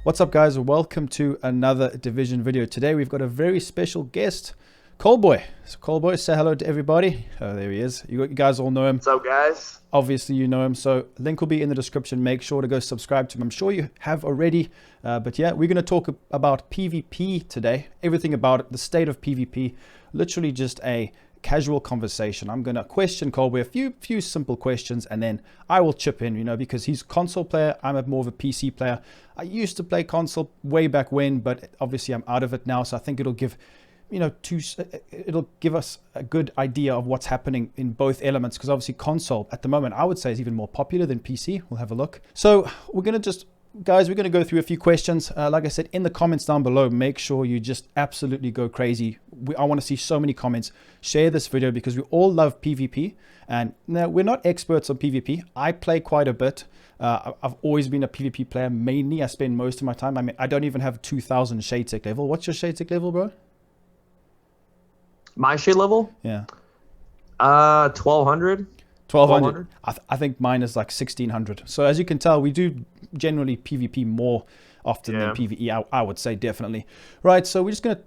What's up, guys? Welcome to another Division video. Today we've got a very special guest, Coldbwoyy. So Coldbwoyy, say hello to everybody. Oh, there he is. You guys all know him. What's up, guys? Obviously you know him, so link will be in the description. Make sure to go subscribe to him. I'm sure you have already, but yeah, we're going to talk about PvP today. Everything about it, the state of PvP. Literally just a casual conversation. I'm going to question Coldbwoyy a few simple questions, and then I will chip in, because he's a console player. I'm more of a PC player. I used to play console way back when, but obviously I'm out of it now, so I think it'll give it'll give us a good idea of what's happening in both elements, because obviously console at the moment I would say is even more popular than PC. We'll have a look. So we're going to go through a few questions. Like I said, in the comments down below, make sure you just absolutely go crazy. I want to see so many comments. Share this video because we all love PvP. And now, we're not experts on PvP. I play quite a bit. I've always been a PvP player. Mainly, I spend most of my time. I mean, I don't even have 2000 shade tech level. What's your shade tech level, bro? My shade level? Yeah. 1200. 1200. I think mine is like 1600. So as you can tell, we do generally PvP more often than PvE. I would say definitely. Right. So we're just going to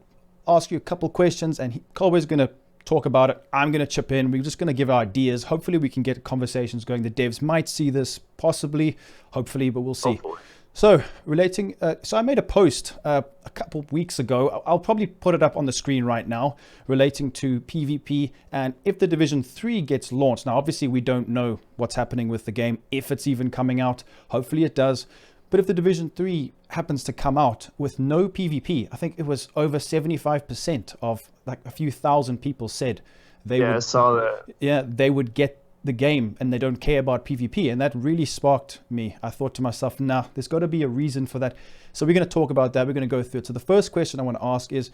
ask you a couple questions, and Coldbwoyy's going to talk about it. I'm going to chip in. We're just going to give our ideas. Hopefully we can get conversations going. The devs might see this, possibly, hopefully, but we'll see. Hopefully. So relating, so I made a post a couple weeks ago. I'll probably put it up on the screen right now, relating to PvP and if the Division 3 gets launched. Now, obviously, we don't know what's happening with the game, if it's even coming out. Hopefully it does. But if the Division 3 happens to come out with no PvP, I think it was over 75% of like a few thousand people said they would. I saw that. Yeah, they would get the game and they don't care about PvP, and that really sparked me. I thought to myself, nah, there's got to be a reason for that. So we're going to talk about that. We're going to go through it. So the first question I want to ask is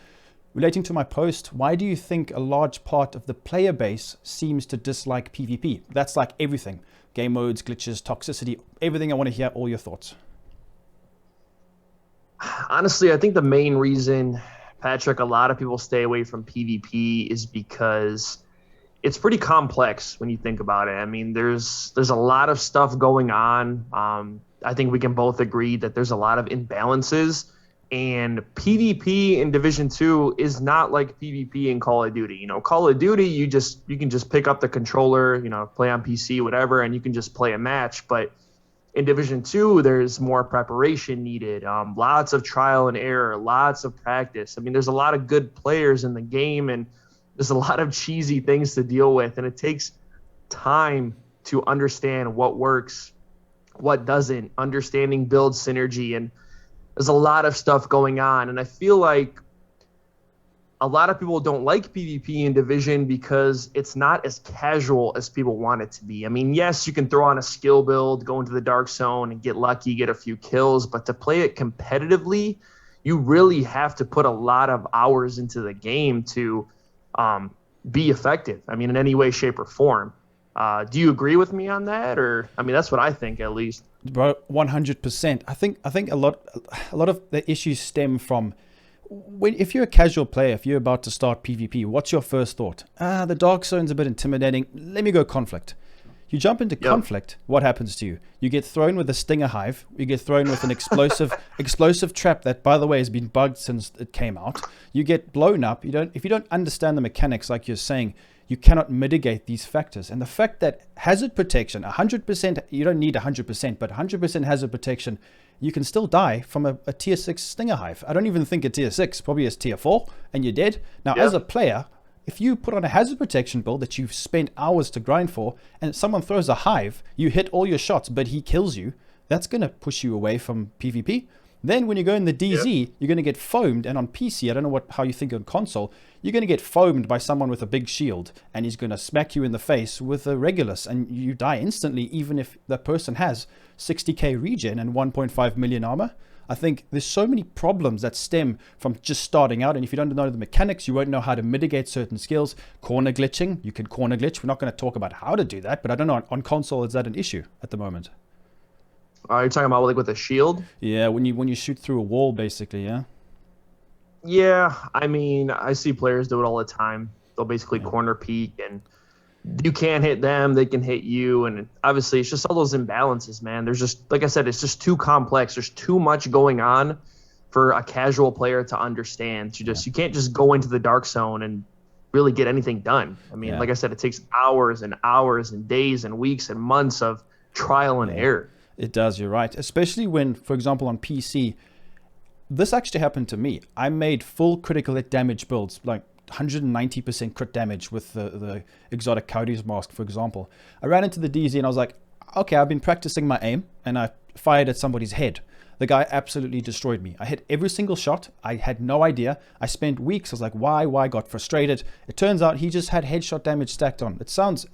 relating to my post. Why do you think a large part of the player base seems to dislike PvP? That's like everything: game modes, glitches, toxicity, everything. I want to hear all your thoughts. Honestly, I think the main reason, Patrick, a lot of people stay away from PvP is because it's pretty complex when you think about it. I mean, there's a lot of stuff going on. I think we can both agree that there's a lot of imbalances, and PvP in Division 2 is not like PvP in Call of Duty. Call of Duty, you can just pick up the controller, play on PC, whatever, and you can just play a match. But in Division 2, there's more preparation needed, lots of trial and error, lots of practice. I mean, there's a lot of good players in the game, and there's a lot of cheesy things to deal with, and it takes time to understand what works, what doesn't, understanding build synergy, and there's a lot of stuff going on. And I feel like a lot of people don't like PvP in Division because it's not as casual as people want it to be. I mean, yes, you can throw on a skill build, go into the dark zone and get lucky, get a few kills, but to play it competitively, you really have to put a lot of hours into the game to be effective. I mean, in any way, shape, or form. Do you agree with me on that? Or, I mean, that's what I think, at least. Bro, 100%. I think a lot of the issues stem from if you're a casual player, if you're about to start PvP, what's your first thought? The dark zone's a bit intimidating. Let me go conflict. You jump into conflict, what happens to you? You get thrown with a stinger hive. You get thrown with an explosive trap that, by the way, has been bugged since it came out. You get blown up. If you don't understand the mechanics, like you're saying, you cannot mitigate these factors. And the fact that hazard protection, 100%, you don't need 100%, but 100% hazard protection, you can still die from a tier 6 stinger hive. I don't even think a tier 6, probably is tier 4, and you're dead. Now, as a player, if you put on a hazard protection build that you've spent hours to grind for, and someone throws a hive, you hit all your shots, but he kills you, that's going to push you away from PvP. Then when you go in the DZ, you're going to get foamed, and on PC, I don't know how you think on console, you're going to get foamed by someone with a big shield, and he's going to smack you in the face with a Regulus, and you die instantly, even if the person has 60k regen and 1.5 million armor. I think there's so many problems that stem from just starting out, and if you don't know the mechanics, you won't know how to mitigate certain skills. Corner glitching, you can corner glitch. We're not going to talk about how to do that, but I don't know, on console, is that an issue at the moment? You're talking about like with a shield? Yeah, when you shoot through a wall, basically, yeah? Yeah, I mean, I see players do it all the time. They'll basically corner peek, and you can't hit them, they can hit you, and obviously it's just all those imbalances, man. There's just, like I said, it's just too complex. There's too much going on for a casual player to understand. You can't just go into the dark zone and really get anything done. I mean, like I said, it takes hours and hours and days and weeks and months of trial and error. It does, you're right. Especially when, for example, on PC, this actually happened to me. I made full critical hit damage builds, like 190% crit damage with the exotic Cody's mask, for example. I ran into the DZ and I was like, okay, I've been practicing my aim, and I fired at somebody's head. The guy absolutely destroyed me. I hit every single shot. I had no idea. I spent weeks. I was like, why? Got frustrated. It turns out he just had headshot damage stacked on. It sounds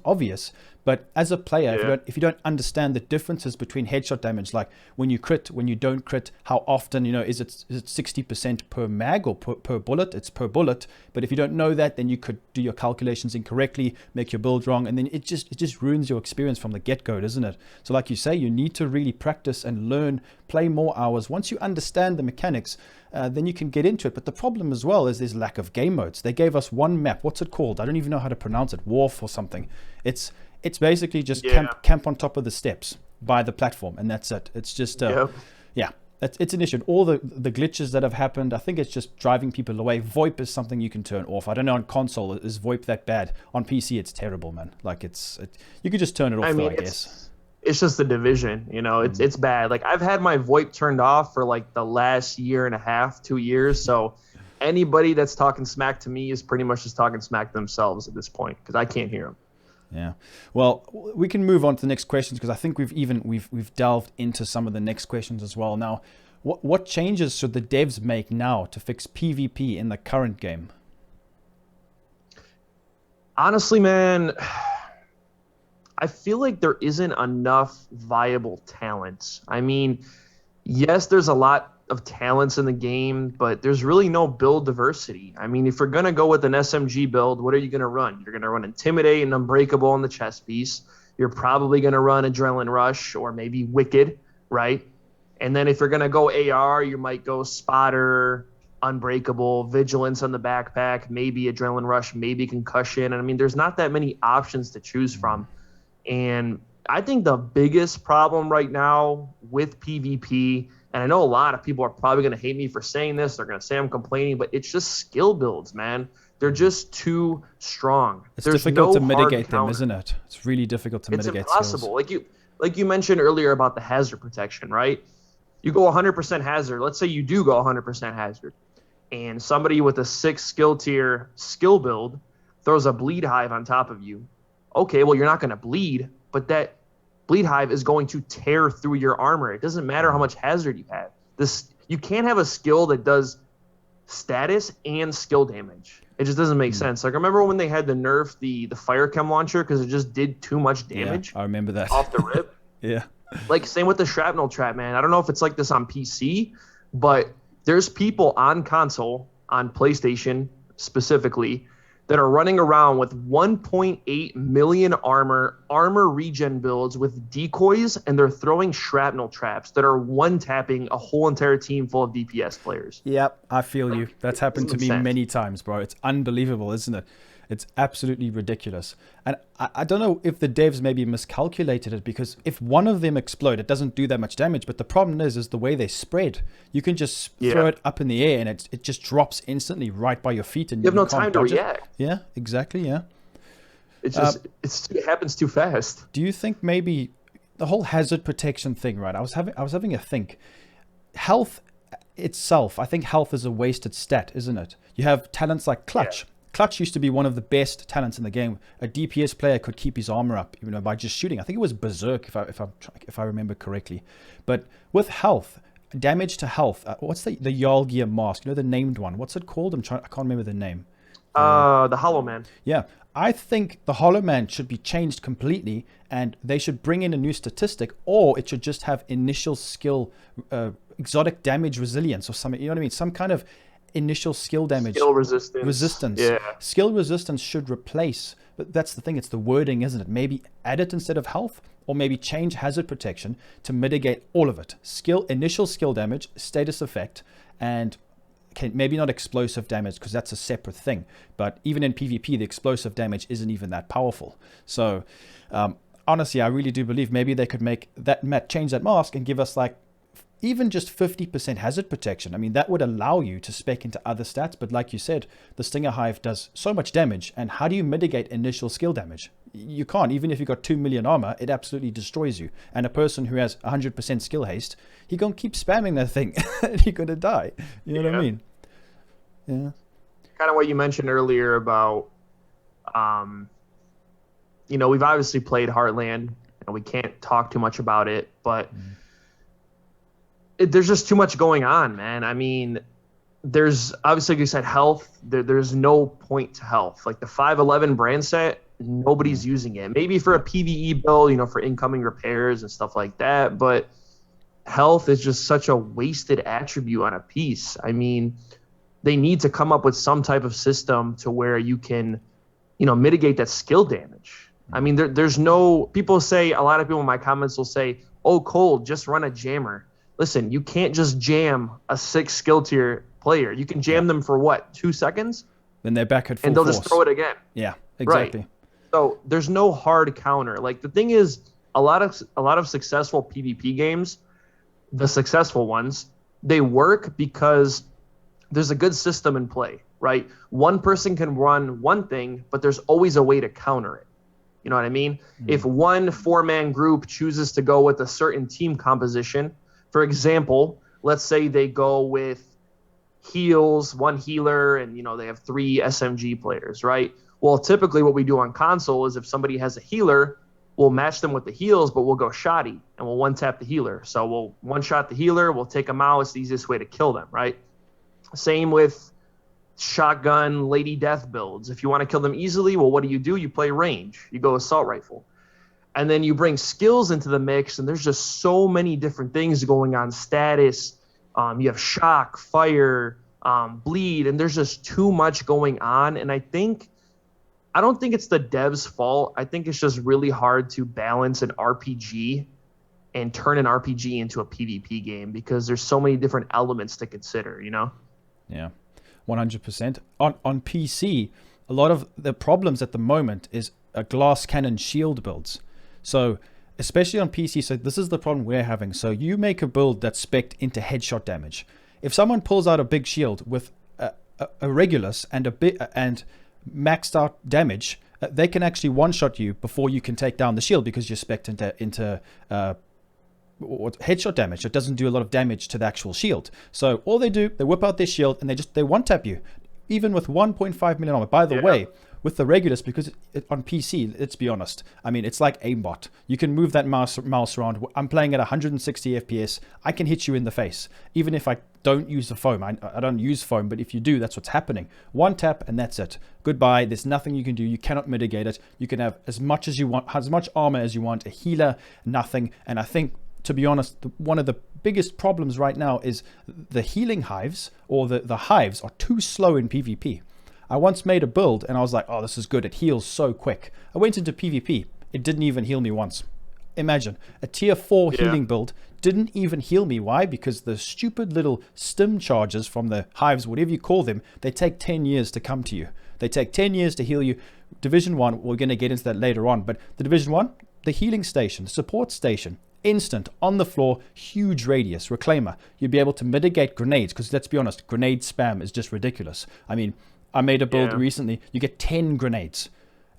obvious, but as a player, if you don't understand the differences between headshot damage, like when you crit, when you don't crit, how often, is it 60% per mag or per bullet? It's per bullet. But if you don't know that, then you could do your calculations incorrectly, make your build wrong, and then it just ruins your experience from the get-go, doesn't it? So like you say, you need to really practice and learn, play more hours. Once you understand the mechanics, then you can get into it. But the problem as well is there's lack of game modes. They gave us one map. What's it called? I don't even know how to pronounce it. Wharf or something. It's basically just camp on top of the steps by the platform, and that's it. It's just it's an issue. All the glitches that have happened, I think it's just driving people away. VoIP is something you can turn off. I don't know on console, is VoIP that bad? On PC, it's terrible, man. Like you could just turn it off. I guess it's just the division, it's bad. Like I've had my VoIP turned off for like the last year and a half, 2 years. So anybody that's talking smack to me is pretty much just talking smack to themselves at this point, because I can't hear them. Yeah. Well, we can move on to the next questions, because I think we've delved into some of the next questions as well. Now, what changes should the devs make now to fix PvP in the current game? Honestly, man, I feel like there isn't enough viable talents. I mean, yes, there's a lot of talents in the game, but there's really no build diversity. I mean, if you're going to go with an SMG build, what are you going to run? You're going to run Intimidate and Unbreakable on the chest piece. You're probably going to run Adrenaline Rush or maybe Wicked, right? And then if you're going to go AR, you might go Spotter, Unbreakable, Vigilance on the backpack, maybe Adrenaline Rush, maybe Concussion. And I mean, there's not that many options to choose from. And I think the biggest problem right now with PvP, and I know a lot of people are probably going to hate me for saying this, they're going to say I'm complaining, but it's just skill builds, man. They're just too strong. There's difficult to mitigate them, isn't it? It's really difficult to mitigate. It's impossible. Skills. Like you mentioned earlier about the hazard protection, right? You go 100% hazard. Let's say you do go 100% hazard, and somebody with a 6 skill tier skill build throws a bleed hive on top of you. Okay, well, you're not going to bleed, but that bleed hive is going to tear through your armor. It doesn't matter how much hazard you have. You can't have a skill that does status and skill damage. It just doesn't make sense. Like, remember when they had to nerf the fire chem launcher because it just did too much damage? Yeah, I remember that. Off the rip. Yeah. Like, same with the shrapnel trap, man. I don't know if it's like this on PC, but there's people on console, on PlayStation specifically, that are running around with 1.8 million armor regen builds with decoys, and they're throwing shrapnel traps that are one-tapping a whole entire team full of DPS players. Yep, I feel you. That's happened to me many times, bro. It's unbelievable, isn't it? It's absolutely ridiculous. And I don't know if the devs maybe miscalculated it, because if one of them explode, it doesn't do that much damage. But the problem is the way they spread. You can just throw it up in the air and it just drops instantly right by your feet. And you have no time to react. Yeah, exactly, yeah. It's just, it happens too fast. Do you think maybe the whole hazard protection thing, right? I was having a think. Health itself, I think health is a wasted stat, isn't it? You have talents like Clutch. Yeah. Clutch used to be one of the best talents in the game. A DPS player could keep his armor up, by just shooting. I think it was Berserk, if I remember correctly. But with health, damage to health, what's the Jarl Gear mask? The named one. What's it called? I can't remember the name. The Hollow Man. Yeah, I think the Hollow Man should be changed completely, and they should bring in a new statistic, or it should just have initial skill, exotic damage resilience or something. You know what I mean? Some kind of initial skill damage. Skill resistance. Yeah. Skill resistance should replace, but that's the thing, it's the wording, isn't it? Maybe add it instead of health, or maybe change hazard protection to mitigate all of it. Initial skill damage, status effect, and maybe not explosive damage because that's a separate thing, but even in PvP, the explosive damage isn't even that powerful. So honestly, I really do believe maybe they could change that mask and give us like even just 50% hazard protection. I mean, that would allow you to spec into other stats. But like you said, the Stinger Hive does so much damage. And how do you mitigate initial skill damage? You can't. Even if you've got 2 million armor, it absolutely destroys you. And a person who has 100% skill haste, he going to keep spamming that thing and you're going to die. You know what I mean? Yeah. Kind of what you mentioned earlier about, we've obviously played Heartland and we can't talk too much about it, but there's just too much going on, man. I mean, there's obviously, like you said, health. There's no point to health. Like the 511 brand set, nobody's using it. Maybe for a PvE build, for incoming repairs and stuff like that. But health is just such a wasted attribute on a piece. I mean, they need to come up with some type of system to where you can, mitigate that skill damage. I mean, there's no, people say, a lot of people in my comments will say, oh, Cold, just run a jammer. Listen, you can't just jam a 6 skill tier player. You can jam them for what, 2 seconds? Then they're back at full and they'll force. Just throw it again. Yeah, exactly. Right. So there's no hard counter. Like the thing is, a lot of successful PvP games, the successful ones, they work because there's a good system in play, right? One person can run one thing, but there's always a way to counter it. You know what I mean? If one 4-man group chooses to go with a certain team composition, for example, let's say they go with heals, 1 healer, and they have 3 SMG players, right? Well, typically what we do on console is if somebody has a healer, we'll match them with the heals, but we'll go shoddy and we'll one-tap the healer. So we'll one-shot the healer, we'll take them out. It's the easiest way to kill them, right? Same with shotgun, Lady Death builds. If you want to kill them easily, well, what do? You play range. You go assault rifle. And then you bring skills into the mix, and there's just so many different things going on. Status, you have shock, fire, bleed, and there's just too much going on. And I don't think it's the devs' fault. I think it's just really hard to balance an RPG and turn an RPG into a PvP game because there's so many different elements to consider, Yeah, 100%. On PC, a lot of the problems at the moment is a glass cannon shield builds. So especially on PC, so this is the problem we're having. So you make a build that's spec'd into headshot damage. If someone pulls out a big shield with a Regulus and and maxed out damage, they can actually one-shot you before you can take down the shield because you're spec'd into headshot damage. It doesn't do a lot of damage to the actual shield. So all they do, they whip out their shield and they one-tap you, even with 1.5 million armor. By the way, with the Regulus, because on PC, let's be honest, I mean, it's like aimbot. You can move that mouse around. I'm playing at 160 FPS. I can hit you in the face, even if I don't use the foam. I don't use foam, but if you do, that's what's happening. One tap and that's it. Goodbye. There's nothing you can do. You cannot mitigate it. You can have as much as you want, as much armor as you want, a healer, nothing. And I think, to be honest, one of the biggest problems right now is the healing hives, or the hives are too slow in PvP. I once made a build and I was like, oh, this is good. It heals so quick. I went into PvP. It didn't even heal me once. Imagine a tier 4 healing build didn't even heal me. Why? Because the stupid little stim charges from the hives, whatever you call them, they take 10 years to come to you. They take 10 years to heal you. Division 1, we're going to get into that later on, but the Division 1, the healing station, the support station, instant, on the floor, huge radius, reclaimer. You'd be able to mitigate grenades, because let's be honest, grenade spam is just ridiculous. I mean, I made a build recently, you get 10 grenades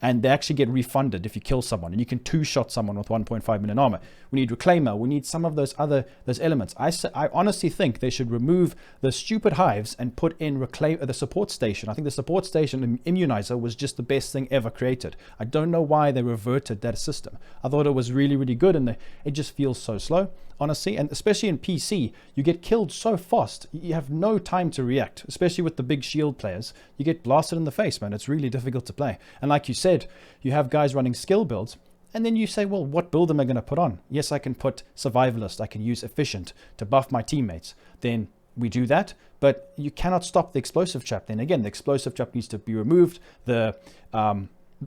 and they actually get refunded if you kill someone, and you can 2-shot someone with 1.5 million armor. We need reclaimer, we need some of those elements. I honestly think they should remove the stupid hives and put in the support station. I think the support station immunizer was just the best thing ever created. I don't know why they reverted that system. I thought it was really, really good, and it just feels so slow, honestly. And especially in PC, you get killed so fast, you have no time to react, especially with the big shield players. You get blasted in the face, man. It's really difficult to play. And like you said, you have guys running skill builds, and then you say, well, what build am I going to put on? Yes, I can put survivalist, I can use efficient to buff my teammates. Then we do that, but you cannot stop the explosive trap. Then again, the explosive trap needs to be removed. The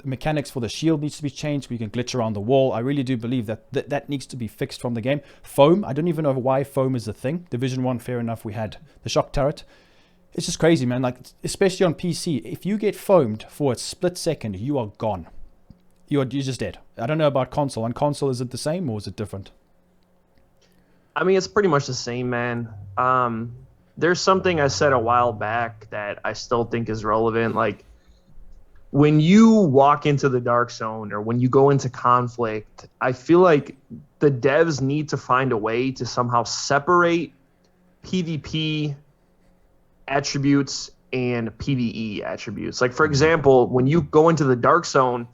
mechanics for the shield needs to be changed. We can glitch around the wall. I really do believe that needs to be fixed from the game. Foam, I don't even know why foam is a thing. Division 1, fair enough, we had the shock turret. It's just crazy, man. Like, especially on PC, if you get foamed for a split second, you are gone. You're just dead. I don't know about console. On console, is it the same or is it different? I mean, it's pretty much the same, man. There's something I said a while back that I still think is relevant. Like, when you walk into the dark zone or when you go into conflict, I feel like the devs need to find a way to somehow separate PvP attributes and PvE attributes. Like, for example, when you go into the dark zone,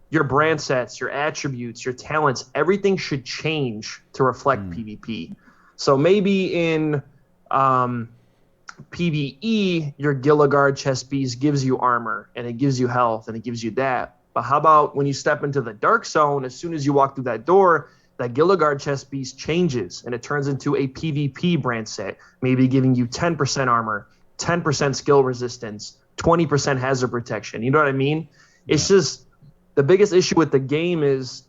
your brand sets, your attributes, your talents, everything should change to reflect PvP. So maybe in PvE, your Gilligard chest piece gives you armor and it gives you health and it gives you that. But how about when you step into the dark zone, as soon as you walk through that door, that Gilligard chest piece changes and it turns into a PvP brand set, maybe giving you 10% armor, 10% skill resistance, 20% hazard protection. You know what I mean? Yeah. It's just the biggest issue with the game is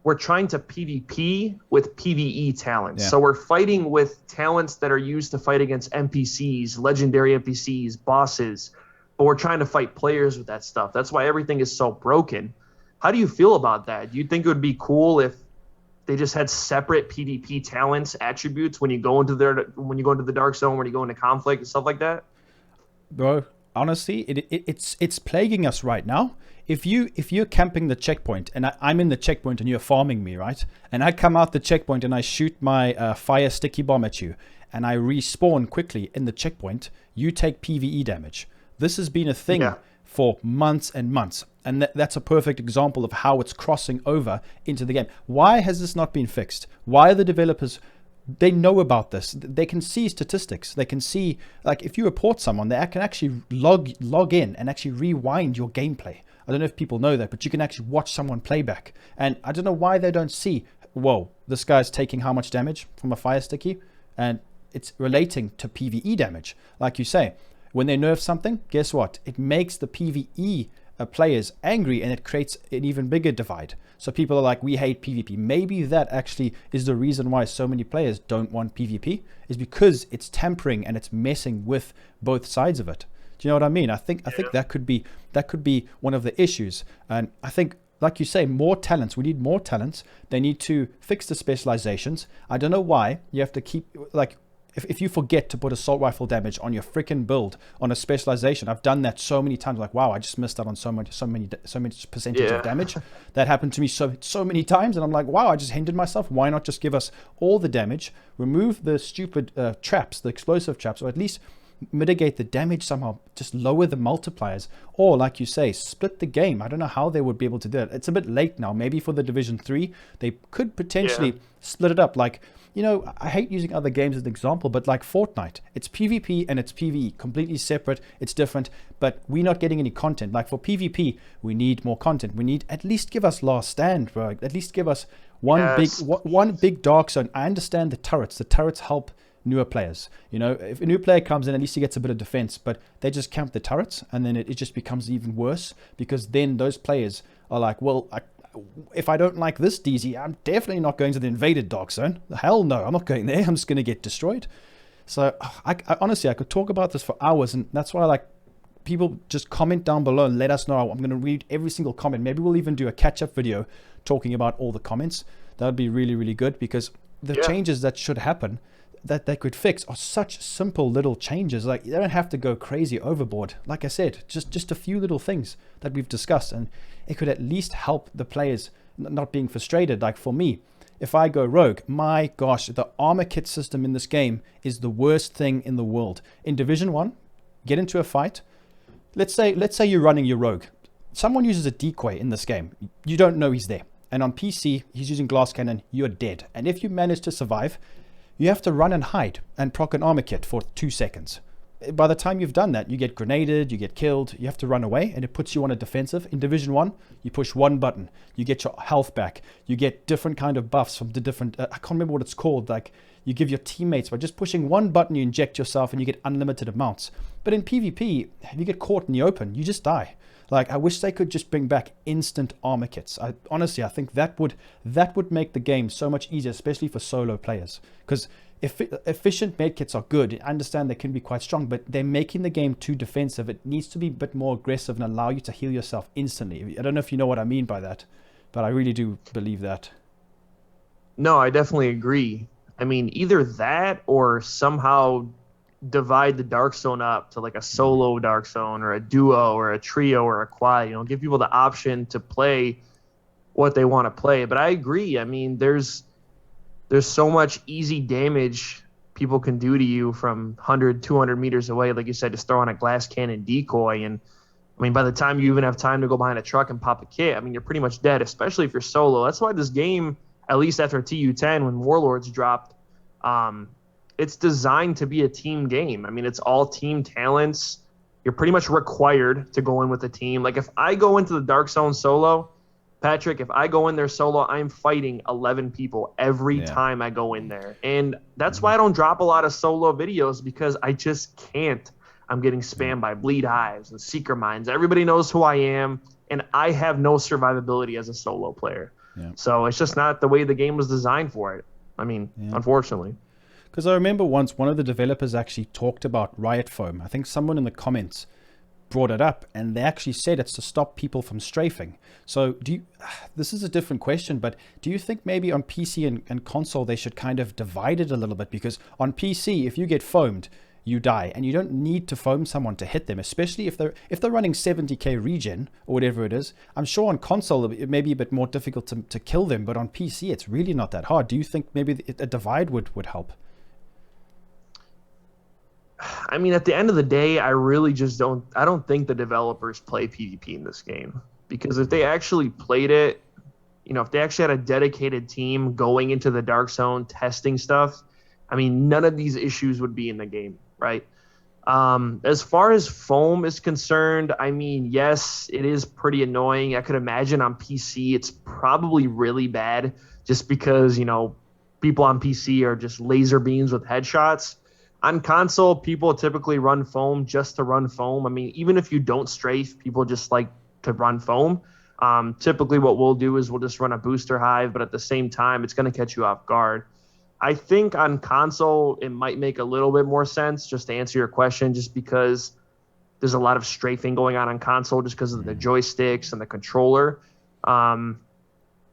we're trying to PvP with PvE talents. Yeah. So we're fighting with talents that are used to fight against NPCs, legendary NPCs, bosses, but we're trying to fight players with that stuff. That's why everything is so broken. How do you feel about that? Do you think it would be cool if they just had separate PvP talents, attributes when you go into the dark zone, when you go into conflict and stuff like that? Bro, honestly, it's plaguing us right now. If you're camping the checkpoint and I'm in the checkpoint and you're farming me, right? And I come out the checkpoint and I shoot my fire sticky bomb at you and I respawn quickly in the checkpoint, you take PvE damage. This has been a thing for months and months. And that's a perfect example of how it's crossing over into the game. Why has this not been fixed? Why are the developers... They know about this. They can see statistics. They can see, like, if you report someone, they can actually log in and actually rewind your gameplay. I don't know if people know that, but you can actually watch someone play back. And I don't know why they don't see, whoa, this guy's taking how much damage from a fire sticky? And it's relating to PvE damage. Like you say, when they nerf something, guess what? It makes the PvE players angry and it creates an even bigger divide. So people are like, we hate PvP. Maybe that actually is the reason why so many players don't want PvP, is because it's tampering and it's messing with both sides of it. Do you know what I mean? I think that could be one of the issues. And I think, like you say, more talents. We need more talents. They need to fix the specializations. I don't know why you have to keep, like, if you forget to put assault rifle damage on your freaking build on a specialization. I've done that so many times. Like, wow, I just missed out on so much percentage of damage. That happened to me so many times, and I'm like, wow, I just hindered myself. Why not just give us all the damage, remove the stupid traps, the explosive traps, or at least mitigate the damage somehow, just lower the multipliers, or like you say, split the game. I don't know how they would be able to do it. It's a bit late now. Maybe for the Division 3, they could potentially split it up. Like, you know, I hate using other games as an example, but like Fortnite, it's PvP and it's PvE, completely separate. It's different, but we're not getting any content. Like for PvP, we need more content. We need, at least give us Last Stand, bro. At least give us one big dark zone. I understand the turrets. The turrets help newer players. You know, if a new player comes in, at least he gets a bit of defense, but they just camp the turrets, and then it just becomes even worse, because then those players are like, well, if I don't like this DZ, I'm definitely not going to the invaded dark zone. Hell no, I'm not going there. I'm just going to get destroyed. So I honestly, I could talk about this for hours, and that's why I like people just comment down below and let us know. I'm going to read every single comment. Maybe we'll even do a catch-up video talking about all the comments. That would be really, really good, because the changes that should happen, that they could fix, are such simple little changes. Like, they don't have to go crazy overboard. Like I said, just a few little things that we've discussed, and it could at least help the players not being frustrated. Like for me, if I go rogue, my gosh, the armor kit system in this game is the worst thing in the world. In Division 1, get into a fight. Let's say you're running your rogue. Someone uses a decoy in this game. You don't know he's there. And on PC, he's using glass cannon. You're dead. And if you manage to survive, you have to run and hide and proc an armor kit for 2 seconds. By the time you've done that, you get grenaded, you get killed, you have to run away, and it puts you on a defensive. In Division 1, you push one button, you get your health back, you get different kind of buffs from the different, I can't remember what it's called, like you give your teammates, by just pushing one button, you inject yourself and you get unlimited amounts. But in PvP, if you get caught in the open, you just die. Like, I wish they could just bring back instant armor kits. Honestly, I think that would make the game so much easier, especially for solo players. Because efficient medkits are good. I understand they can be quite strong, but they're making the game too defensive. It needs to be a bit more aggressive and allow you to heal yourself instantly. I don't know if you know what I mean by that, but I really do believe that. No, I definitely agree. I mean, either that or somehow divide the dark zone up to like a solo dark zone or a duo or a trio or a quad. Give people the option to play what they want to play. But I agree. I mean, there's so much easy damage people can do to you from 100, 200 meters away. Like you said, just throw on a glass cannon decoy. And I mean, by the time you even have time to go behind a truck and pop a kit, I mean, you're pretty much dead, especially if you're solo. That's why this game, at least after TU10, when Warlords dropped, it's designed to be a team game. I mean, it's all team talents. You're pretty much required to go in with a team. Like, if I go into the Dark Zone solo, Patrick, if I go in there solo, I'm fighting 11 people every time I go in there. And that's why I don't drop a lot of solo videos, because I just can't. I'm getting spammed by Bleed Hives and Seeker Mines. Everybody knows who I am, and I have no survivability as a solo player. Yeah. So it's just not the way the game was designed for it. I mean, unfortunately. Because I remember once one of the developers actually talked about riot foam. I think someone in the comments brought it up, and they actually said it's to stop people from strafing. So this is a different question, but do you think maybe on PC and console they should kind of divide it a little bit? Because on PC, if you get foamed, you die, and you don't need to foam someone to hit them, especially if they're running 70k regen or whatever it is. I'm sure on console it may be a bit more difficult to kill them, but on PC it's really not that hard. Do you think maybe a divide would help? I mean, at the end of the day, I really just don't think the developers play PvP in this game, because if they actually played it, if they actually had a dedicated team going into the Dark Zone testing stuff, I mean, none of these issues would be in the game, right? As far as foam is concerned, I mean, yes, it is pretty annoying. I could imagine on PC it's probably really bad, just because, people on PC are just laser beams with headshots. On console, people typically run foam just to run foam. I mean, even if you don't strafe, people just like to run foam. Typically what we'll do is we'll just run a booster hive, but at the same time, it's going to catch you off guard. I think on console, it might make a little bit more sense, just to answer your question, just because there's a lot of strafing going on console just because of the joysticks and the controller.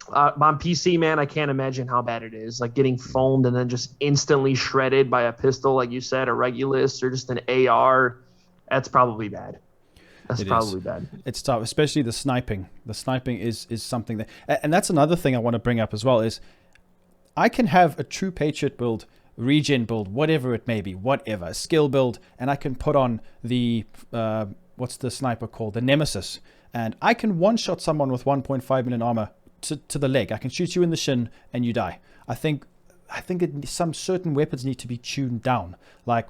On PC, man, I can't imagine how bad it is. Like getting foamed and then just instantly shredded by a pistol, like you said, a Regulus or just an AR. That's probably bad. That's probably bad. It's tough, especially the sniping. The sniping is something that, and that's another thing I want to bring up as well, is I can have a true Patriot build, regen build, whatever it may be, whatever, skill build, and I can put on the, what's the sniper called? The Nemesis. And I can one-shot someone with 1.5 million armor to the leg. I can shoot you in the shin and you die. I think some certain weapons need to be tuned down. Like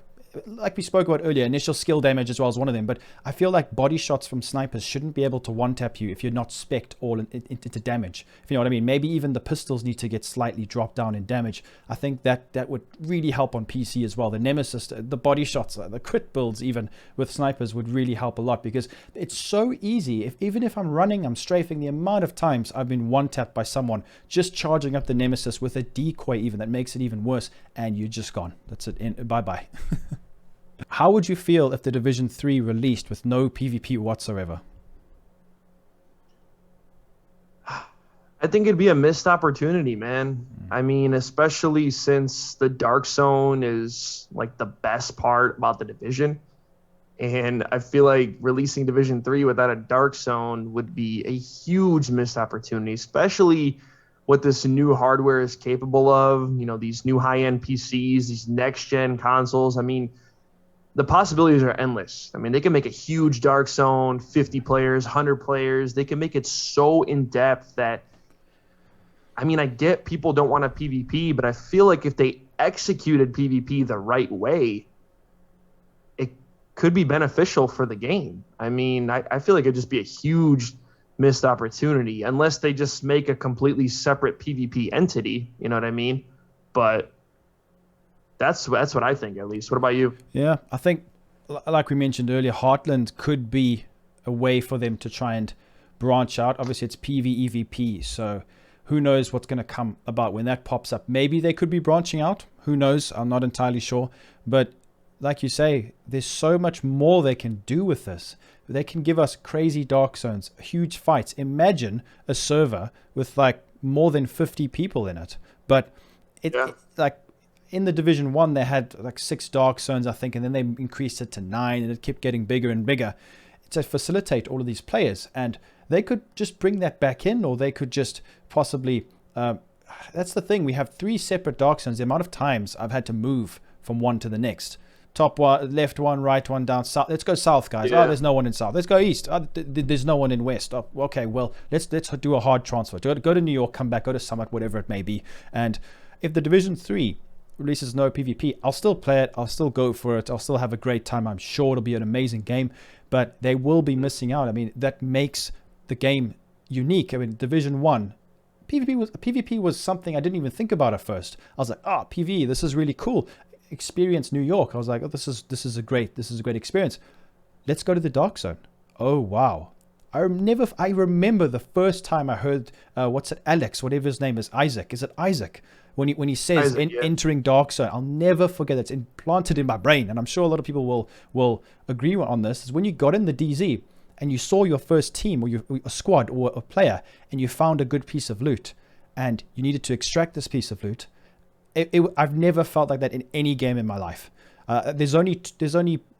we spoke about earlier, initial skill damage as well as one of them, but I feel like body shots from snipers shouldn't be able to one-tap you if you're not spec'd all into damage. If you know what I mean. Maybe even the pistols need to get slightly dropped down in damage. I think that would really help on PC as well. The Nemesis, the body shots, the crit builds even with snipers would really help a lot, because it's so easy. Even if I'm running, I'm strafing, the amount of times I've been one-tapped by someone just charging up the Nemesis with a decoy even, that makes it even worse, and you're just gone. That's it. Bye-bye. How would you feel if the Division 3 released with no PvP whatsoever? I think it'd be a missed opportunity, man. I mean, especially since the Dark Zone is like the best part about the Division. And I feel like releasing Division 3 without a Dark Zone would be a huge missed opportunity, especially what this new hardware is capable of. These new high-end PCs, these next-gen consoles. I mean, the possibilities are endless. I mean, they can make a huge Dark Zone, 50 players, 100 players. They can make it so in-depth that, I mean, I get people don't want a PvP, but I feel like if they executed PvP the right way, it could be beneficial for the game. I mean, I feel like it'd just be a huge missed opportunity, unless they just make a completely separate PvP entity, you know what I mean? But that's what I think, at least. What about you? Yeah, I think, like we mentioned earlier, Heartland could be a way for them to try and branch out. Obviously, it's PvEVP, so who knows what's going to come about when that pops up. Maybe they could be branching out. Who knows? I'm not entirely sure. But like you say, there's so much more they can do with this. They can give us crazy dark zones, huge fights. Imagine a server with like more than 50 people in it. But like in the Division 1, they had like 6 dark zones, I think, and then they increased it to 9, and it kept getting bigger and bigger to facilitate all of these players. And they could just bring that back in, or they could just possibly... that's the thing. We have 3 separate dark zones. The amount of times I've had to move from one to the next. Top one, left one, right one, down south. Let's go south, guys. Oh, there's no one in south. Let's go east. Oh, there's no one in west. Oh, okay, well, let's do a hard transfer. Go to New York, come back, go to Summit, whatever it may be. And if the Division 3 releases no PvP, I'll still play it. I'll still go for it. I'll still have a great time. I'm sure it'll be an amazing game. But they will be missing out. I mean, that makes the game unique. I mean, Division 1, PvP was something I didn't even think about at first. I was like, PvE, this is really cool. Experience New York. I was like, oh, this is a great experience. Let's go to the dark zone. Oh wow. I remember the first time I heard Alex, whatever his name is, Isaac. Is it Isaac? When he says Isaac, entering dark zone, I'll never forget it. It's implanted in my brain, and I'm sure a lot of people will agree on this. Is when you got in the DZ and you saw your first team or a squad or a player, and you found a good piece of loot, and you needed to extract this piece of loot. I've never felt like that in any game in my life. There's only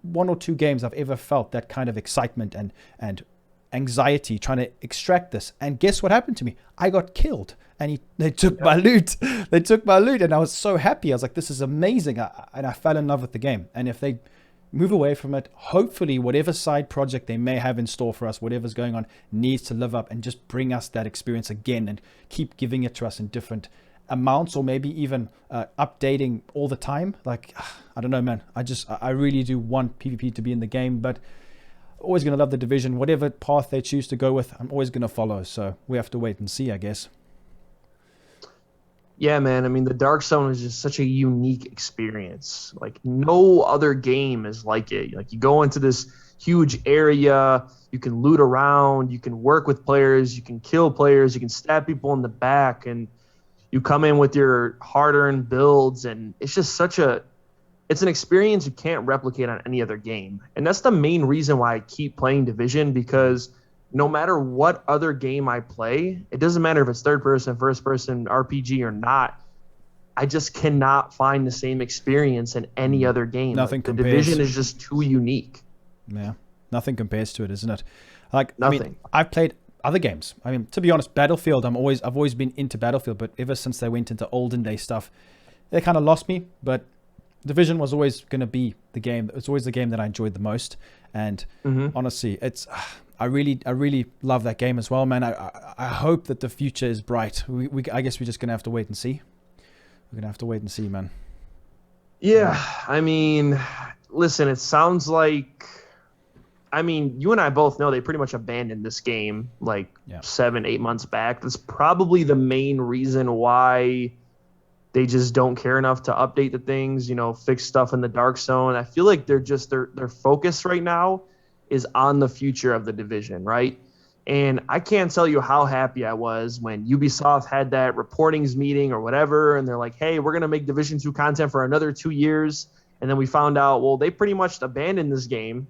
1 or 2 games I've ever felt that kind of excitement and anxiety trying to extract this. And guess what happened to me? I got killed, and they took my loot. They took my loot, and I was so happy. I was like, this is amazing. And I fell in love with the game. And if they move away from it, hopefully whatever side project they may have in store for us, whatever's going on, needs to live up and just bring us that experience again and keep giving it to us in different amounts, or maybe even updating all the time. Like, I don't know, man. I really do want PvP to be in the game, but always going to love the Division. Whatever path they choose to go with, I'm always going to follow. So we have to wait and see, I guess. Yeah, man. I mean, the Dark Zone is just such a unique experience. Like, no other game is like it. Like, you go into this huge area, you can loot around, you can work with players, you can kill players, you can stab people in the back, and you come in with your hard-earned builds, and it's just it's an experience you can't replicate on any other game. And that's the main reason why I keep playing Division, because no matter what other game I play, it doesn't matter if it's third-person, first-person, RPG or not, I just cannot find the same experience in any other game. Nothing The compares. Division is just too unique. Yeah, nothing compares to it, isn't it? Like, Nothing. I mean, I've played other games. I mean, to be honest, Battlefield, I've always been into Battlefield, but ever since they went into olden day stuff, they kind of lost me. But Division was always going to be the game. It's always the game that I enjoyed the most. And honestly, I really love that game as well, man. I hope that the future is bright. I guess we're just going to have to wait and see. We're going to have to wait and see, man. Yeah, I mean, listen, it sounds like, I mean, you and I both know they pretty much abandoned this game like 7-8 months back. That's probably the main reason why they just don't care enough to update the things, fix stuff in the Dark Zone. I feel like they're just their focus right now is on the future of the Division, right? And I can't tell you how happy I was when Ubisoft had that reportings meeting or whatever, and they're like, hey, we're going to make Division 2 content for another 2 years. And then we found out, well, they pretty much abandoned this game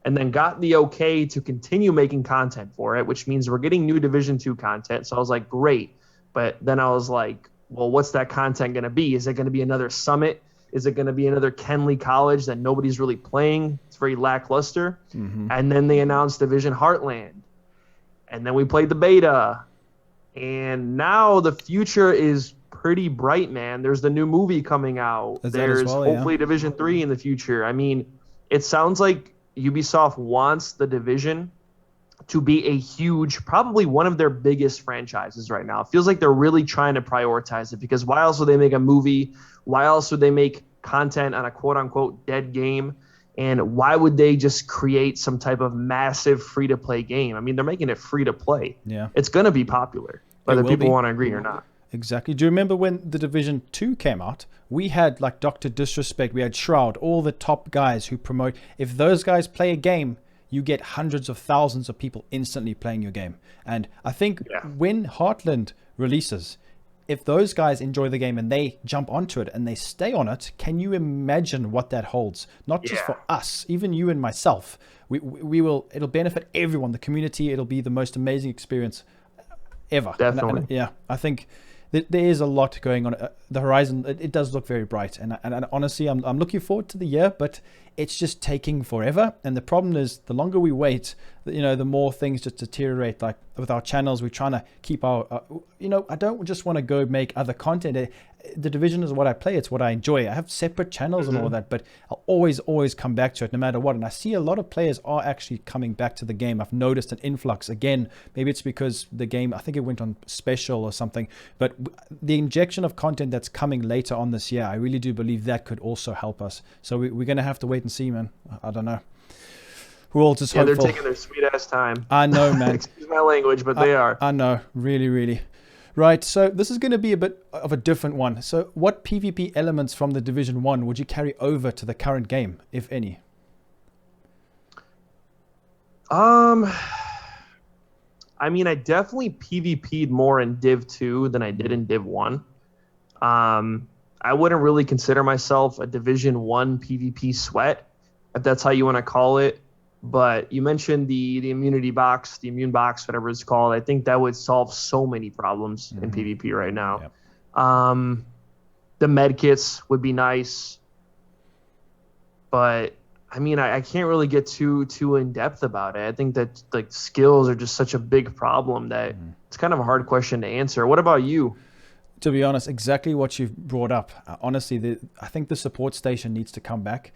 and then got the okay to continue making content for it, which means we're getting new Division 2 content. So I was like, great. But then I was like, well, what's that content going to be? Is it going to be another Summit? Is it going to be another Kenley College that nobody's really playing? It's very lackluster. And then they announced Division Heartland. And then we played the beta. And now the future is pretty bright, man. There's the new movie coming out. There's hopefully Division 3 in the future. I mean, it sounds like Ubisoft wants the Division to be a huge, probably one of their biggest franchises right now. It feels like they're really trying to prioritize it, because why else would they make a movie? Why else would they make content on a quote-unquote dead game? And why would they just create some type of massive free-to-play game? I mean, they're making it free-to-play. Yeah. It's going to be popular, whether people want to agree or not. Exactly. Do you remember when the Division 2 came out? We had like Dr. Disrespect, we had Shroud, all the top guys who promote. If those guys play a game, you get hundreds of thousands of people instantly playing your game. And I think when Heartland releases, if those guys enjoy the game and they jump onto it and they stay on it, can you imagine what that holds? Not just for us, even you and myself. We will. It'll benefit everyone, the community. It'll be the most amazing experience ever. Definitely. And I think there is a lot going on. The horizon, it does look very bright. And honestly, I'm looking forward to the year, but it's just taking forever. And the problem is, the longer we wait, the more things just deteriorate. Like with our channels, we're trying to keep our, I don't just want to go make other content. The Division is what I play. It's what I enjoy. I have separate channels and all of that, but I'll always come back to it no matter what. And I see a lot of players are actually coming back to the game. I've noticed an influx again. Maybe it's because the game, I think it went on special or something, but the injection of content that's coming later on this year, I really do believe that could also help us. So we're going to have to wait and see, man. I don't know. We're all just hopeful. They're taking their sweet ass time. I know, man. Excuse my language, but they are. I know. Really, really. Right, so this is going to be a bit of a different one. So what PvP elements from the Division 1 would you carry over to the current game, if any? I mean, I definitely PvP'd more in Div 2 than I did in Div 1. I wouldn't really consider myself a Division 1 PvP sweat, if that's how you want to call it. But you mentioned the immunity box, the immune box, whatever it's called. I think that would solve so many problems in PvP right now. Yep. The med kits would be nice. But, I mean, I can't really get too in depth about it. I think that like skills are just such a big problem that it's kind of a hard question to answer. What about you? To be honest, exactly what you've brought up. Honestly, I think the support station needs to come back.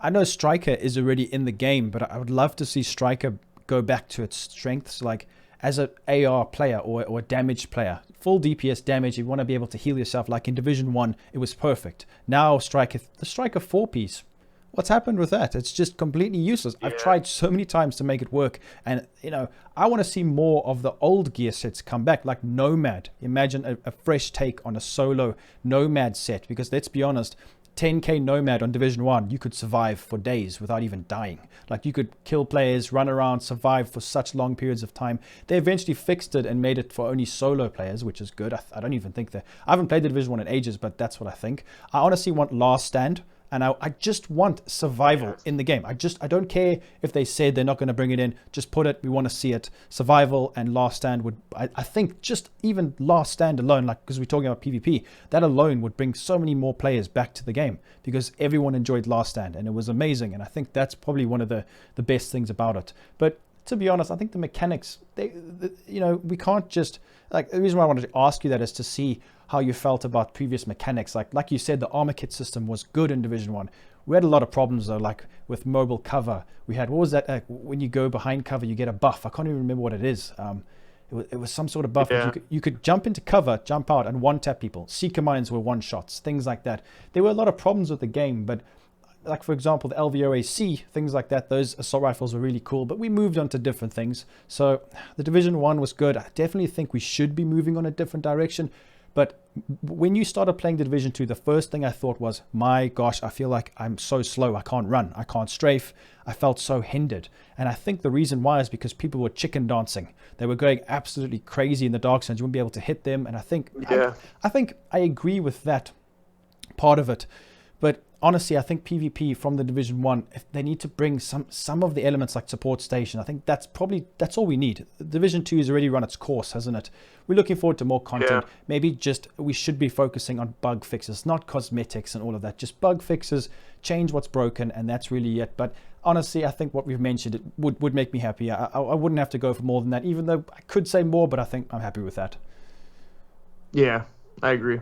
I know Striker is already in the game, but I would love to see Striker go back to its strengths, like as an AR player or a damage player. Full DPS damage, you want to be able to heal yourself. Like in Division 1, it was perfect. Now the Striker 4-piece, what's happened with that? It's just completely useless. I've tried so many times to make it work. And, I want to see more of the old gear sets come back, like Nomad. Imagine a fresh take on a solo Nomad set, because let's be honest, 10k Nomad on Division 1, you could survive for days without even dying. Like you could kill players, run around, survive for such long periods of time. They eventually fixed it and made it for only solo players, which is good. I don't even think that... I haven't played the Division 1 in ages, but that's what I think. I honestly want Last Stand. And I just want survival in the game. I don't care if they said they're not going to bring it in. Just put it. We want to see it. Survival and Last Stand would... I think just even Last Stand alone, like because we're talking about PvP, that alone would bring so many more players back to the game because everyone enjoyed Last Stand and it was amazing. And I think that's probably one of the best things about it. But to be honest, I think the mechanics, we can't just... Like the reason why I wanted to ask you that is to see how you felt about previous mechanics. Like you said, the armor kit system was good in Division 1. We had a lot of problems though, like with mobile cover. We had, what was that? When you go behind cover, you get a buff. I can't even remember what it is. It was some sort of buff. Yeah. You could jump into cover, jump out, and one-tap people. Seeker mines were one-shots, things like that. There were a lot of problems with the game, but like, for example, the LVOAC, things like that, those assault rifles were really cool, but we moved on to different things. So the Division 1 was good. I definitely think we should be moving on a different direction. But when you started playing the Division 2, the first thing I thought was, my gosh, I feel like I'm so slow. I can't run. I can't strafe. I felt so hindered. And I think the reason why is because people were chicken dancing. They were going absolutely crazy in the dark zones. You wouldn't be able to hit them. And I think, I think I agree with that part of it. But honestly, I think PvP from the Division 1, if they need to bring some of the elements like support station, I think that's all we need. Division 2 has already run its course, hasn't it? We're looking forward to more content. Yeah. Maybe just we should be focusing on bug fixes, not cosmetics and all of that. Just bug fixes, change what's broken, and that's really it. But honestly, I think what we've mentioned it would make me happy. I wouldn't have to go for more than that, even though I could say more, but I think I'm happy with that. Yeah, I agree.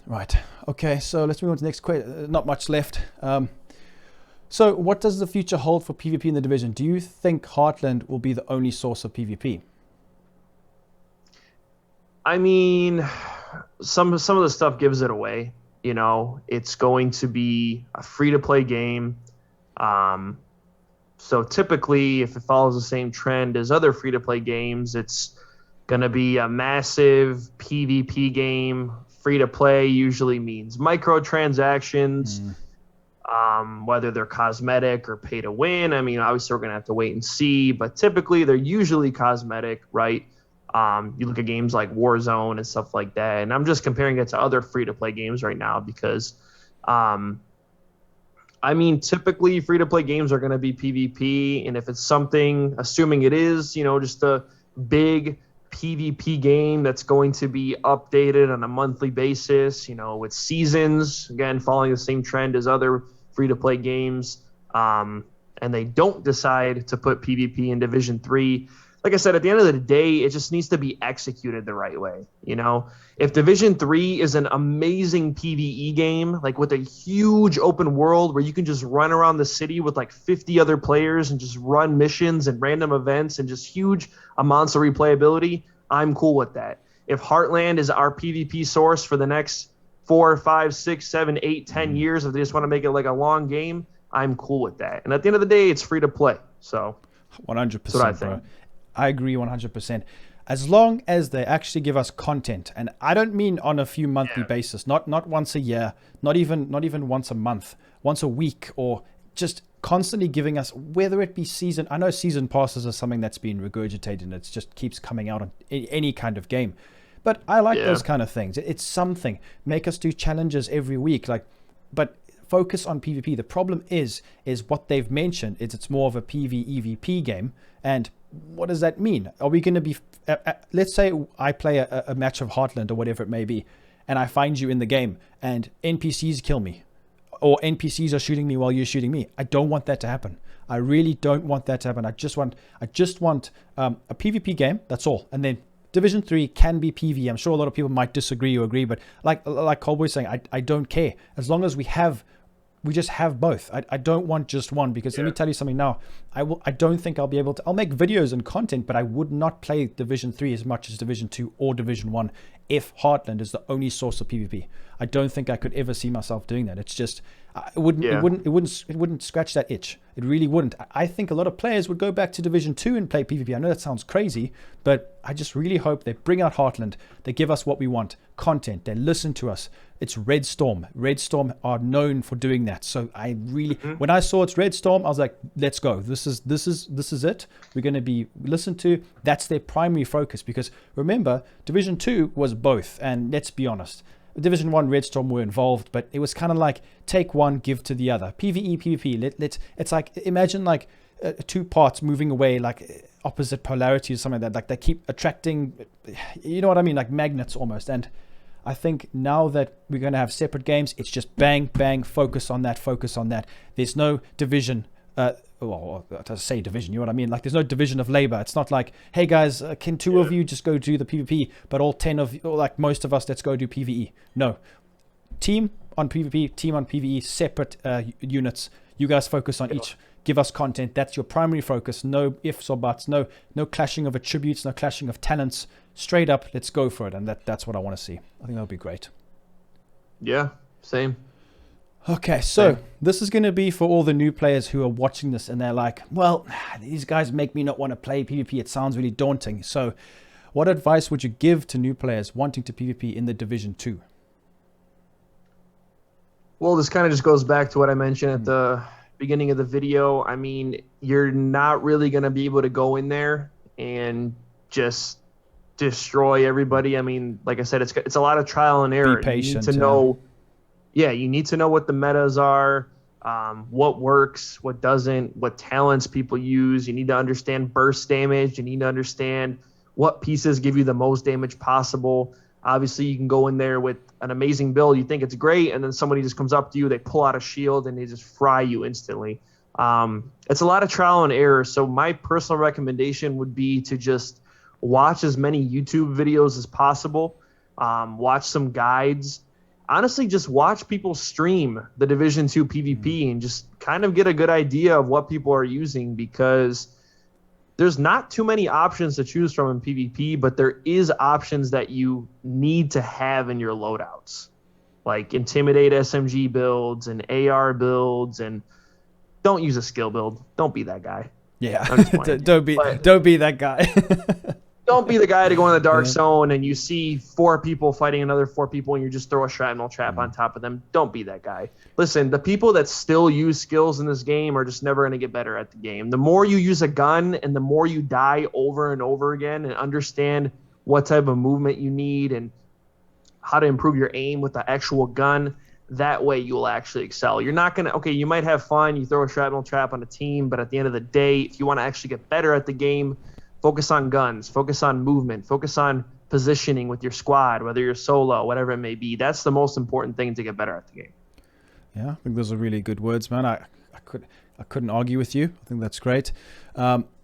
Right. Okay, so let's move on to the next question. Not much left. So what does the future hold for PvP in the Division? Do you think Heartland will be the only source of PvP? I mean, some of the stuff gives it away. It's going to be a free-to-play game. So typically, if it follows the same trend as other free-to-play games, it's going to be a massive PvP game. Free to play usually means microtransactions. whether they're cosmetic or pay to win. I mean, obviously, we're going to have to wait and see, but typically they're usually cosmetic, right? You look at games like Warzone and stuff like that, and I'm just comparing it to other free-to-play games right now because, I mean, typically free-to-play games are going to be PvP, and if it's something, assuming it is, just a big PvP game that's going to be updated on a monthly basis, with seasons, again, following the same trend as other free-to-play games, and they don't decide to put PvP in Division 3, like I said, at the end of the day, it just needs to be executed the right way. If Division 3 is an amazing PvE game, like with a huge open world where you can just run around the city with like 50 other players and just run missions and random events and just huge amounts of replayability, I'm cool with that. If Heartland is our PvP source for the next 4, 5, 6, 7, 8, 10 years, if they just want to make it like a long game, I'm cool with that. And at the end of the day, it's free to play. So 100%, that's what I think. bro. I agree 100%. As long as they actually give us content, and I don't mean on a few monthly basis, not once a year, not even once a month, once a week, or just constantly giving us, whether it be season. I know season passes are something that's been regurgitated and it just keeps coming out on any kind of game, but I like those kind of things. It's something. Make us do challenges every week, but focus on PvP. The problem is what they've mentioned is it's more of a PvEVP game. And what does that mean? Are we going to be, let's say I play a match of Heartland or whatever it may be, and I find you in the game and NPCs kill me, or NPCs are shooting me while you're shooting me. I don't want that to happen. I really don't want that to happen. I just want a PvP game. That's all. And then Division 3 can be PvE. I'm sure a lot of people might disagree or agree, but like Coldbwoyy saying, I don't care. As long as we just have both. I don't want just one, because let me tell you something now. I don't think I'll be able to. I'll make videos and content, but I would not play Division 3 as much as Division 2 or Division 1 if Heartland is the only source of PvP. I don't think I could ever see myself doing that. It's just it wouldn't scratch that itch. It really wouldn't. I think a lot of players would go back to Division 2 and play PvP. I know that sounds crazy, but I just really hope they bring out Heartland. They give us what we want, content. They listen to us. It's Red Storm. Red Storm are known for doing that. So I really, when I saw it's Red Storm, I was like, let's go. This is it. We're going to be listened to. That's their primary focus, because remember, Division 2 was both. And let's be honest, Division 1, Red Storm were involved, but it was kind of like take one, give to the other. PvE, PvP. It's like, imagine like two parts moving away, like opposite polarities or something like that. Like they keep attracting, you know what I mean? Like magnets almost. And I think now that we're going to have separate games, it's just bang, bang, focus on that. There's no division. To say division, you know what I mean? Like there's no division of labor. It's not like, hey guys, can two of you just go do the PvP, but all 10 of you, or like most of us, let's go do PvE. No. Team on PvP, team on PvE, separate units. You guys focus on each. Give us content. That's your primary focus. No ifs or buts. No clashing of attributes. No clashing of talents. Straight up, let's go for it. And that's what I want to see. I think that'll be great. Yeah, same. Okay, so this is going to be for all the new players who are watching this and they're like, well, these guys make me not want to play PvP. It sounds really daunting. So what advice would you give to new players wanting to PvP in the Division 2? Well, this kind of just goes back to what I mentioned at the beginning of the video. I mean, you're not really going to be able to go in there and just destroy everybody. I mean, like I said, it's a lot of trial and error. Be patient. You need to know, you need to know what the metas are, what works, what doesn't, what talents people use. You need to understand burst damage. You need to understand what pieces give you the most damage possible. Obviously, you can go in there with an amazing build. You think it's great, and then somebody just comes up to you, they pull out a shield, and they just fry you instantly. It's a lot of trial and error. So my personal recommendation would be to just watch as many YouTube videos as possible, watch some guides. Honestly, just watch people stream the Division 2 PvP and just kind of get a good idea of what people are using, because there's not too many options to choose from in PvP, but there is options that you need to have in your loadouts, like Intimidate SMG builds and AR builds, and don't use a skill build. Don't be that guy. Yeah, don't be that guy. don't be the guy to go in the dark Yeah. zone and you see 4 people fighting another 4 people and you just throw a shrapnel trap on top of them. Don't be that guy. Listen, the people that still use skills in this game are just never going to get better at the game. The more you use a gun and the more you die over and over again and understand what type of movement you need and how to improve your aim with the actual gun, that way you will actually excel. You're not going to, okay, you might have fun, you throw a shrapnel trap on a team, but at the end of the day, if you want to actually get better at the game, focus on guns, focus on movement, focus on positioning with your squad, whether you're solo, whatever it may be. That's the most important thing to get better at the game. Yeah, I think those are really good words, man. I couldn't argue with you. I think that's great.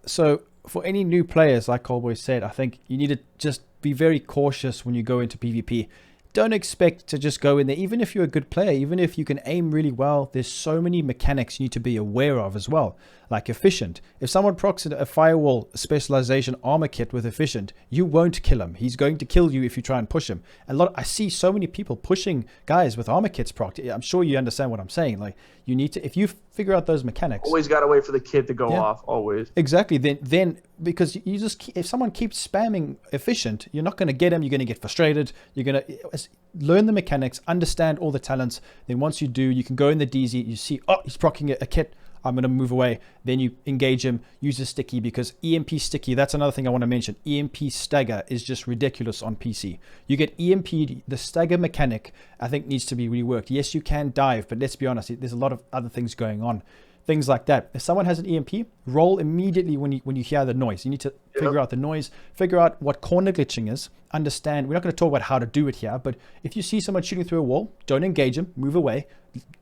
So for any new players, like Coldbwoyy said, I think you need to just be very cautious when you go into PvP. Don't expect to just go in there, even if you're a good player, even if you can aim really well. There's so many mechanics you need to be aware of as well, like efficient. If someone procs a firewall specialization armor kit with efficient, you won't kill him. He's going to kill you if you try and push him. I see so many people pushing guys with armor kits procced. I'm sure you understand what I'm saying. Like, you need to, if you figure out those mechanics, Always got to wait for the kit to go off, always. Exactly. Then because you just, if someone keeps spamming efficient, you're not going to get him. You're going to get frustrated. You're going to learn the mechanics, understand all the talents. Then once you do, you can go in the DZ. You see, oh, he's proccing a kit. I'm going to move away. Then you engage him, use a sticky, because EMP sticky, that's another thing I want to mention. EMP stagger is just ridiculous on PC. You get EMP'd, the stagger mechanic, I think, needs to be reworked. Yes, you can dive, but let's be honest, there's a lot of other things going on. Things like that. If someone has an EMP, roll immediately when you hear the noise. You need to figure out the noise, figure out what corner glitching is, understand. We're not going to talk about how to do it here, but if you see someone shooting through a wall, don't engage him, move away.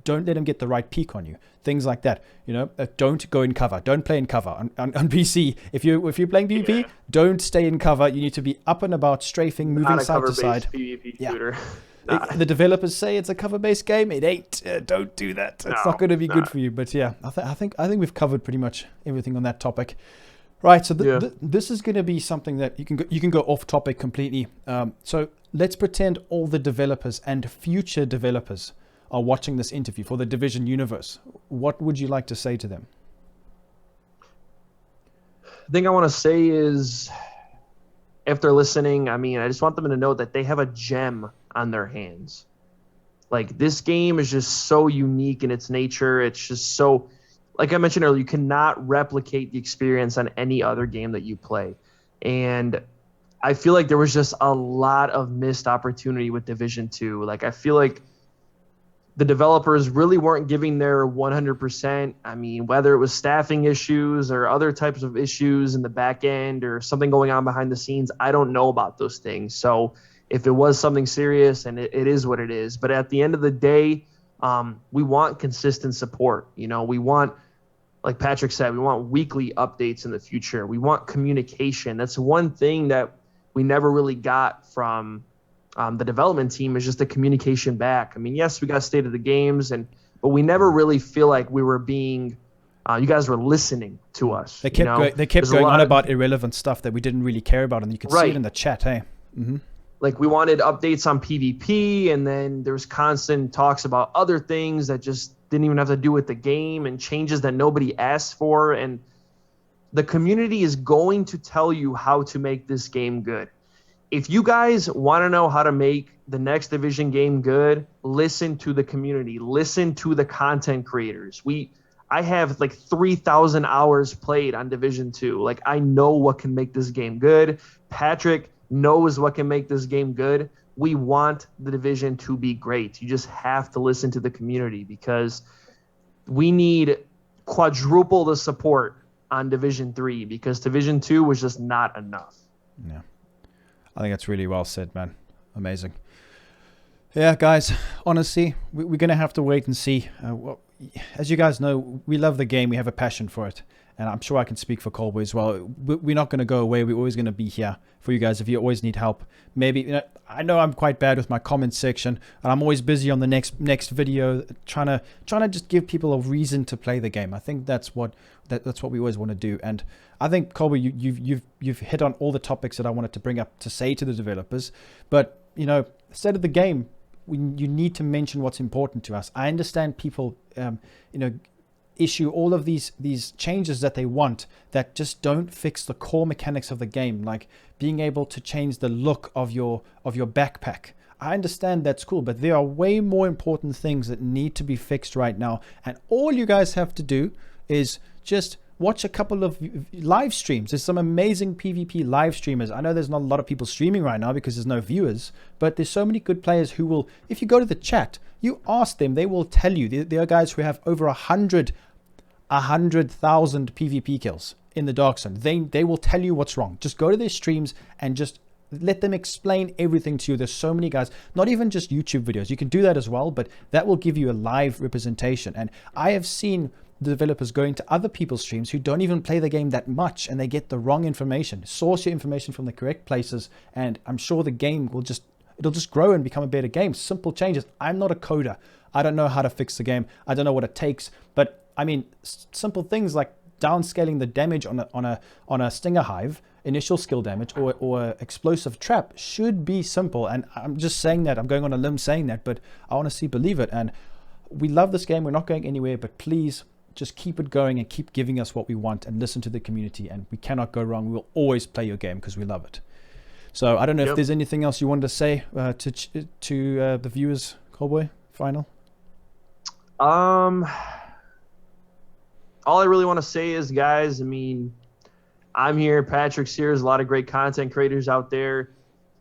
Don't let him get the right peek on you. Things like that. Don't go in cover. Don't play in cover on PC. If you're playing PvP, don't stay in cover. You need to be up and about, strafing, moving side to side. PvP shooter. The developers say it's a cover-based game. It ain't. Don't do that. It's not going to be good for you. But yeah, I think we've covered pretty much everything on that topic. Right. So this is going to be something that you can go off topic completely. So let's pretend all the developers and future developers are watching this interview for the Division universe. What would you like to say to them? The thing I want to say is, if they're listening, I just want them to know that they have a gem on their hands. Like, this game is just so unique in its nature. It's just so, like I mentioned earlier, you cannot replicate the experience on any other game that you play. And I feel like there was just a lot of missed opportunity with Division 2. Like, I feel like the developers really weren't giving their 100%. Whether it was staffing issues or other types of issues in the back end or something going on behind the scenes, I don't know about those things. So if it was something serious, and it is what it is. But at the end of the day, we want consistent support. We want, like Patrick said, we want weekly updates in the future. We want communication. That's one thing that we never really got from the development team, is just the communication back. Yes, we got state of the games, but we never really feel like we were being, you guys were listening to us. They kept going on about irrelevant stuff that we didn't really care about, and you could see it in the chat, hey? Mm-hmm. Like, we wanted updates on PvP, and then there was constant talks about other things that just didn't even have to do with the game, and changes that nobody asked for. And the community is going to tell you how to make this game good. If you guys want to know how to make the next Division game good, listen to the community, listen to the content creators. I have like 3,000 hours played on Division 2. Like, I know what can make this game good. Patrick knows what can make this game good. We want the Division to be great. You just have to listen to the community, because we need quadruple the support on Division 3, because Division 2 was just not enough. Yeah. I think that's really well said, man. Amazing. Yeah, guys, honestly, we're going to have to wait and see. As you guys know, we love the game. We have a passion for it. And I'm sure I can speak for Coldbwoyy as well. We're not going to go away. We're always going to be here for you guys if you always need help. Maybe, I know I'm quite bad with my comment section, and I'm always busy on the next video trying to just give people a reason to play the game. I think that's what we always want to do. And I think, Coldbwoyy, you've hit on all the topics that I wanted to bring up to say to the developers. But instead of the game, you need to mention what's important to us. I understand people, issue all of these changes that they want that just don't fix the core mechanics of the game, like being able to change the look of your backpack. I understand that's cool, but there are way more important things that need to be fixed right now, and all you guys have to do is just watch a couple of live streams. There's some amazing PvP live streamers. I know there's not a lot of people streaming right now because there's no viewers, but there's so many good players who will, if you go to the chat, you ask them, they will tell you. There are guys who have over 100,000 PvP kills in the Dark Zone. They will tell you what's wrong. Just go to their streams and just let them explain everything to you. There's so many guys, not even just YouTube videos. You can do that as well, but that will give you a live representation. And I have seen the developers going to other people's streams who don't even play the game that much, and they get the wrong information. Source your information from the correct places, and I'm sure the game will it'll just grow and become a better game. Simple changes. I'm not a coder. I don't know how to fix the game. I don't know what it takes, but I mean, simple things like downscaling the damage on a stinger hive, initial skill damage, or explosive trap should be simple. And I'm just saying that. I'm going on a limb saying that, but I honestly believe it. And we love this game. We're not going anywhere, but please just keep it going and keep giving us what we want and listen to the community, and we cannot go wrong. We will always play your game because we love it. So I don't know if there's anything else you wanted to say to the viewers, Coldbwoyy, final? All I really want to say is, guys, I mean, I'm here, Patrick's here, there's a lot of great content creators out there.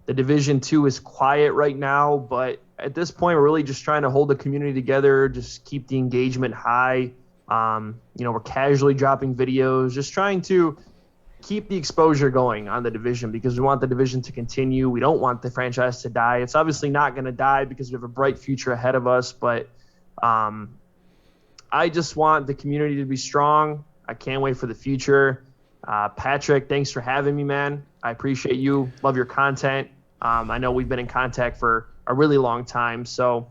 The Division 2 is quiet right now, but at this point, we're really just trying to hold the community together, just keep the engagement high. We're casually dropping videos, just trying to keep the exposure going on the Division because we want the Division to continue. We don't want the franchise to die. It's obviously not going to die because we have a bright future ahead of us, but I just want the community to be strong. I can't wait for the future. Patrick, thanks for having me, man. I appreciate you. Love your content. I know we've been in contact for a really long time, so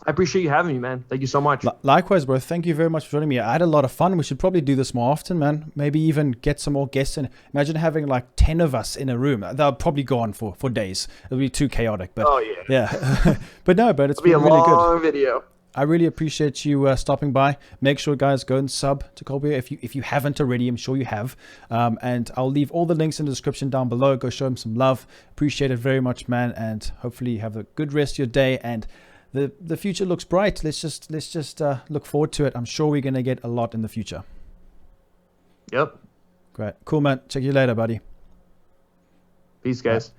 I appreciate you having me, man. Thank you so much. Likewise, bro. Thank you very much for joining me. I had a lot of fun. We should probably do this more often, man. Maybe even get some more guests in. Imagine having like 10 of us in a room. They'll probably go on for days. It'll be too chaotic. But yeah. But it's been really good. It'll be a long video. I really appreciate you stopping by. Make sure, guys, go and sub to Coldbwoyy if you haven't already. I'm sure you have. And I'll leave all the links in the description down below. Go show him some love. Appreciate it very much, man. And hopefully you have a good rest of your day. And the future looks bright. Let's just look forward to it. I'm sure we're going to get a lot in the future. Yep. Great. Cool, man. Check you later, buddy. Peace, guys. Bye.